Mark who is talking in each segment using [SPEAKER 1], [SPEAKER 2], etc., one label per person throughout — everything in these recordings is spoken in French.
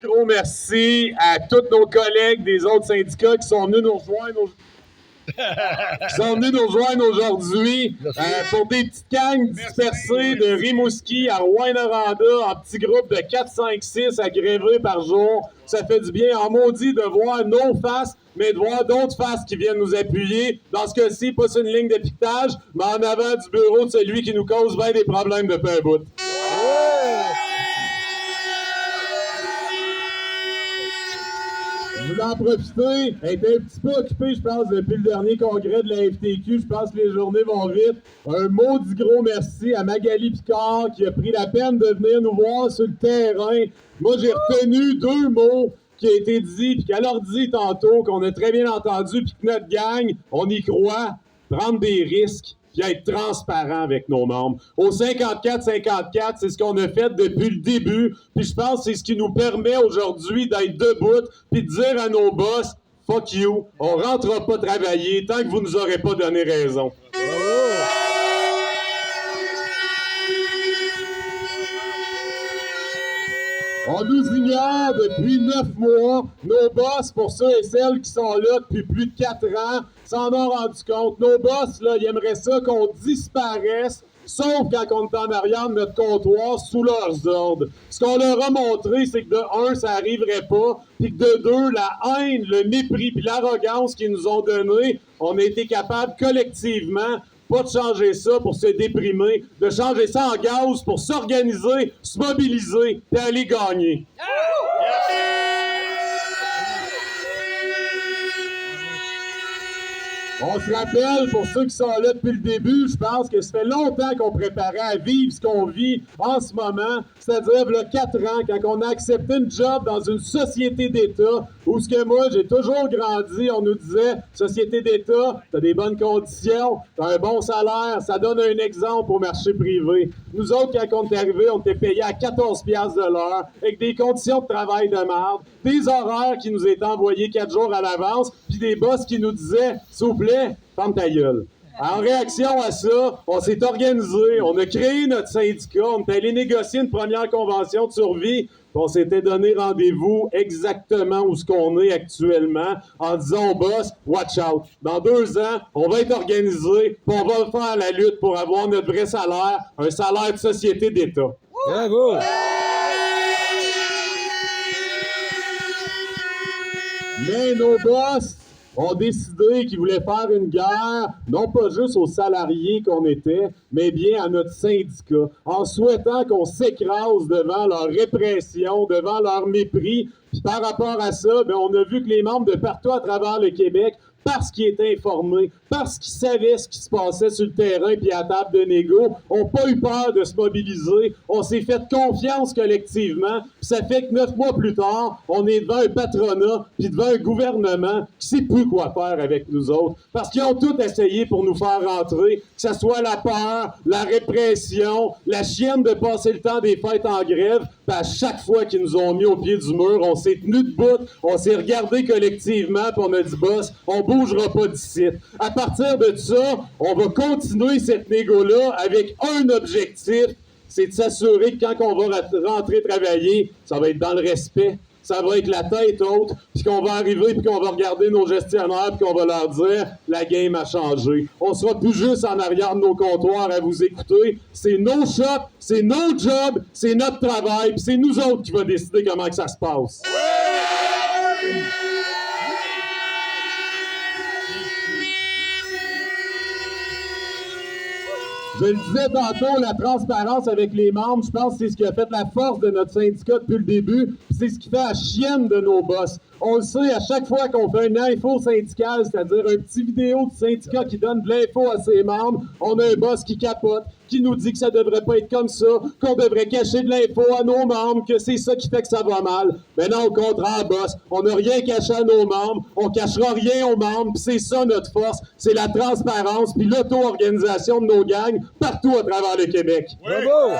[SPEAKER 1] Gros merci à tous nos collègues des autres syndicats qui sont venus nous rejoindre aujourd'hui pour des petites gangs dispersées de Rimouski à Rouyn-Noranda en petits groupes de 4, 5, 6 à gréver par jour. Ça fait du bien en maudit de voir nos faces, mais de voir d'autres faces qui viennent nous appuyer. Dans ce cas-ci, pas sur une ligne de piquetage, mais en avant du bureau de celui qui nous cause bien des problèmes depuis un bout. Vous en profitez, elle était un petit peu occupée, je pense, depuis le dernier congrès de la FTQ. Je pense que les journées vont vite. Un maudit gros merci à Magali Picard qui a pris la peine de venir nous voir sur le terrain. Moi, j'ai retenu 2 mots qui ont été dits, puis qu'elle leur dit tantôt, qu'on a très bien entendu, puis que notre gang, on y croit, prendre des risques, puis être transparent avec nos membres. Au 54-54, c'est ce qu'on a fait depuis le début, puis je pense que c'est ce qui nous permet aujourd'hui d'être debout, puis de dire à nos boss, « Fuck you, on rentrera pas travailler tant que vous nous aurez pas donné raison. » On nous ignore depuis 9 mois. Nos boss, pour ceux et celles qui sont là depuis plus de 4 ans, s'en ont rendu compte. Nos boss, là, ils aimeraient ça qu'on disparaisse, sauf quand on est en arrière de notre comptoir sous leurs ordres. Ce qu'on leur a montré, c'est que de 1, ça n'arriverait pas, puis que de 2, la haine, le mépris, puis l'arrogance qu'ils nous ont donné, on a été capable collectivement pas de changer ça pour se déprimer, de changer ça en gaz pour s'organiser, se mobiliser et aller gagner. On se rappelle, pour ceux qui sont là depuis le début, je pense que ça fait longtemps qu'on préparait à vivre ce qu'on vit en ce moment, c'est-à-dire il y a 4 ans, quand on a accepté une job dans une société d'État, où ce que moi, j'ai toujours grandi, on nous disait, société d'État, t'as des bonnes conditions, t'as un bon salaire, ça donne un exemple au marché privé. Nous autres, quand on est arrivés, on était payés à 14$ de l'heure, avec des conditions de travail de merde, des horaires qui nous étaient envoyés 4 jours à l'avance, puis des boss qui nous disaient, s'il vous plaît, ferme ta gueule. En réaction à ça, on s'est organisé, on a créé notre syndicat, on est allé négocier une première convention de survie, puis on s'était donné rendez-vous exactement où ce qu'on est actuellement, en disant au boss, watch out, dans 2 ans, on va être organisé, puis on va faire la lutte pour avoir notre vrai salaire, un salaire de société d'État.
[SPEAKER 2] Bravo!
[SPEAKER 1] Mais nos boss ont décidé qu'ils voulaient faire une guerre, non pas juste aux salariés qu'on était, mais bien à notre syndicat, en souhaitant qu'on s'écrase devant leur répression, devant leur mépris. Puis par rapport à ça, bien, on a vu que les membres de partout à travers le Québec, parce qu'ils étaient informés, parce qu'ils savaient ce qui se passait sur le terrain puis à la table de négo, n'ont pas eu peur de se mobiliser. On s'est fait confiance collectivement. Puis ça fait que 9 mois plus tard, on est devant un patronat puis devant un gouvernement qui sait plus quoi faire avec nous autres. Parce qu'ils ont tout essayé pour nous faire rentrer, que ce soit la peur, la répression, la chienne de passer le temps des fêtes en grève. Puis à chaque fois qu'ils nous ont mis au pied du mur, on s'est tenu debout, on s'est regardé collectivement puis on a dit « Boss, on bougera pas d'ici. » À partir de ça, on va continuer cette négo-là avec un objectif, c'est de s'assurer que quand on va rentrer travailler, ça va être dans le respect, ça va être la tête haute, puis qu'on va arriver, puis qu'on va regarder nos gestionnaires, puis qu'on va leur dire « La game a changé. » On sera plus juste en arrière de nos comptoirs à vous écouter. C'est nos shops, c'est nos jobs, c'est notre travail, puis c'est nous autres qui va décider comment que ça se passe. Je le disais tantôt, la transparence avec les membres, je pense que c'est ce qui a fait la force de notre syndicat depuis le début, puis c'est ce qui fait la chienne de nos boss. On le sait, à chaque fois qu'on fait une info syndicale, c'est-à-dire un petit vidéo du syndicat qui donne de l'info à ses membres, on a un boss qui capote, qui nous dit que ça devrait pas être comme ça, qu'on devrait cacher de l'info à nos membres, que c'est ça qui fait que ça va mal. Mais non, au contraire, boss, on n'a rien caché à nos membres, on cachera rien aux membres, puis c'est ça notre force, c'est la transparence, puis l'auto-organisation de nos gangs partout à travers le Québec.
[SPEAKER 2] Oui. Bravo! Oui.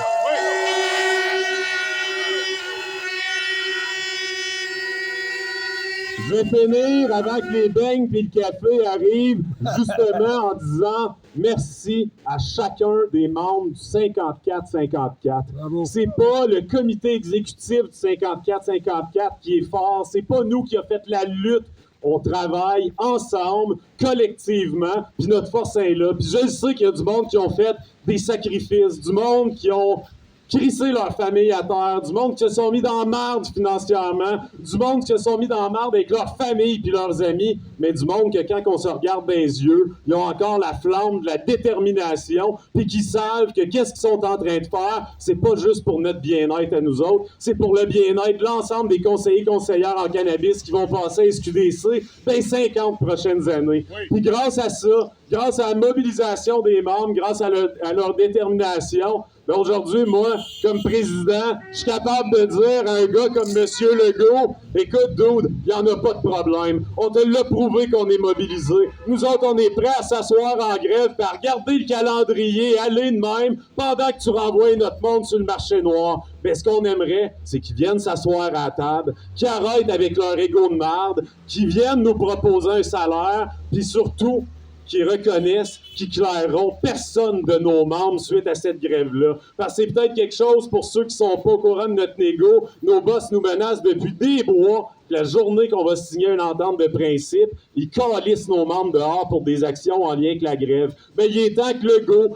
[SPEAKER 1] Je vais finir avant que les beignes et le café arrivent, justement en disant merci à chacun des membres du 54-54. C'est pas le comité exécutif du 54-54 qui est fort, c'est pas nous qui a fait la lutte. On travaille ensemble, collectivement, puis notre force est là. Puis je sais qu'il y a du monde qui ont fait des sacrifices, du monde qui ont crissé leur famille à terre, du monde qui se sont mis dans la merde financièrement, du monde qui se sont mis dans la merde avec leur famille puis leurs amis, mais du monde que quand on se regarde dans les yeux, ils ont encore la flamme de la détermination puis qui savent que qu'est-ce qu'ils sont en train de faire, c'est pas juste pour notre bien-être à nous autres, c'est pour le bien-être de l'ensemble des conseillers conseillères en cannabis qui vont passer à SQDC dans les 50 prochaines années. Oui. Puis grâce à ça, grâce à la mobilisation des membres, grâce à leur détermination, mais aujourd'hui, moi, comme président, je suis capable de dire à un gars comme M. Legault, écoute, dude, il n'y en a pas de problème. On te l'a prouvé qu'on est mobilisé. Nous autres, on est prêts à s'asseoir en grève, puis à regarder le calendrier, aller de même, pendant que tu renvoies notre monde sur le marché noir. Mais ce qu'on aimerait, c'est qu'ils viennent s'asseoir à la table, qu'ils arrêtent avec leur égo de merde, qu'ils viennent nous proposer un salaire, puis surtout, qui reconnaissent, qui claireront personne de nos membres suite à cette grève-là. Parce que c'est peut-être quelque chose pour ceux qui sont pas au courant de notre négo. Nos boss nous menacent depuis des mois. La journée qu'on va signer une entente de principe, ils calissent nos membres dehors pour des actions en lien avec la grève. Mais il est temps que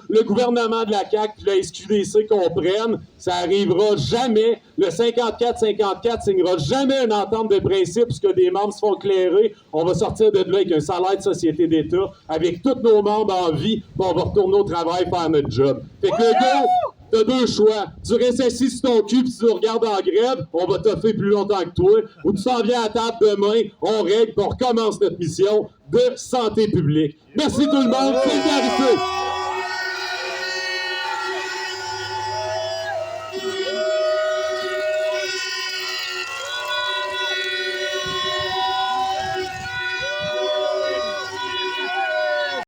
[SPEAKER 1] le gouvernement de la CAQ et la SQDC comprennent, ça arrivera jamais. Le 54-54 signera jamais une entente de principe puisque des membres se font clairer. On va sortir de là avec un salaire de société d'État, avec tous nos membres en vie, puis on va retourner au travail faire notre job. Fait que t'as deux choix. Tu restes assis sur ton cul pis tu nous regardes en grève, on va t'offrir plus longtemps que toi. Ou tu s'en viens à la table demain, on règle pis on recommence notre mission de santé publique. Merci tout le monde, solidarité!